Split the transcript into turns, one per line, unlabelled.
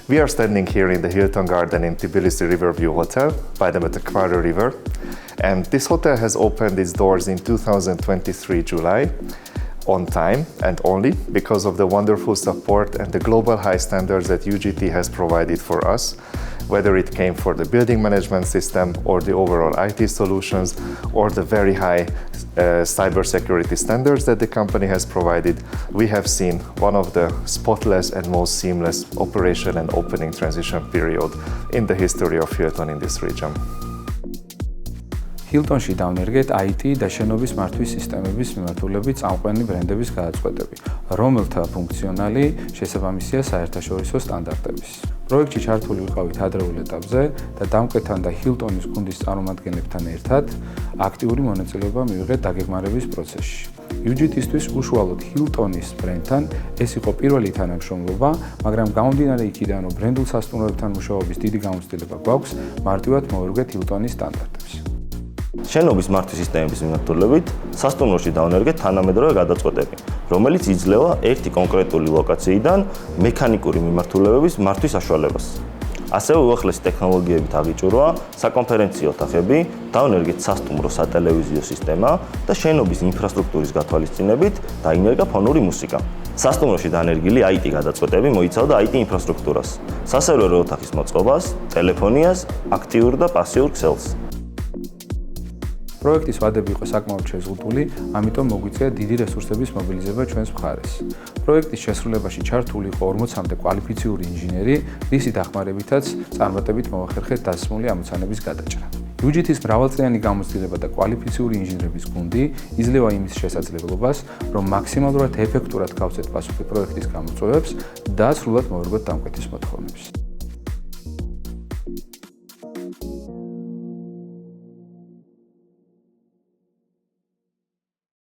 We are standing here in the Hilton Garden in Tbilisi Riverview Hotel by the Metakwari River. And this hotel has opened its doors in 2023 July on time and only because of the wonderful support and the global high standards that UGT has provided for us, whether it came for the building management system or the overall IT solutions or the very high cybersecurity standards that the company has provided. We have seen one of the spotless and most seamless operation and opening transition period in the history of Hilton in this region.
Hilton-ში დავნერგეთ IT და შენობის მართვის სისტემების მიმართულებით წამყვანი ბრენდების გადაწყვეტები, რომელთა ფუნქციონალი შესაბამისია საერთაშორისო სტანდარტების. პროექტში ჩართული ვიყავით ადრეულ ეტაპზე და დამკვეთთან და Hilton-ის გუნდის წარმომადგენლებთან ერთად აქტიური მონაწილეობა მივიღეთ დაგეგმარების პროცესში. UGT-ისთვის უშუალოდ Hilton-ის ბრენდთან ეს იყო პირველი თანამშრომლობა, მაგრამ გამომდინარე იქიდან, რომ ბრენდულ სასტუმროებთან მუშაობის დიდი გამოცდილება გვაქვს, მარტივად მოვერგეთ Hilton-ის სტანდარტებს.
შენობის მართვის სისტემების მიმართულებით სასტუმროში დავნერგეთ თანამედროვე გადაწყვეტები, რომელიც იძლევა ერთი კონკრეტული ლოკაციიდან მექანიკური მიმართულებების მართვის საშუალებას. ასევე უახლესი ტექნოლოგიებით აღიჭურვა საკონფერენციო ოთახები, დავნერგეთ სასტუმრო სატელევიზიო სისტემა და შენობის ინფრასტრუქტურის გათვალისწინებით დაინერგა ფონური მუსიკა. სასტუმროში დანერგილი IT გადაწყვეტები მოიცავდა IT ინფრასტრუქტურას, სასერვერო ოთახის მოწყობას, ტელეფონიას, აქტიურ და პასიურ ქსელს.
პროექტის ვადები იყო საკმაოდ შეზღუდული, ამიტომ მოგვიწია დიდი რესურსების მობილიზება ჩვენს მხარეს. პროექტის შესრულებაში ჩართული იყო 40-მდე კვალიფიციური ინჟინერი, რისი დახმარებითაც წარმატებით მოახერხეთ დასმული ამოცანების გადაჭრა. UGT-ის მრავალწლიანი გამოცდილება და კვალიფიციური ინჟინრების გუნდი იძლევა იმის შესაძლებლობას, რომ მაქსიმალურად ეფექტურად გავცეთ პასუხი პროექტის გამოწვევებს და სრულად მოვერგოთ დამკვეთის მოთხოვნებს.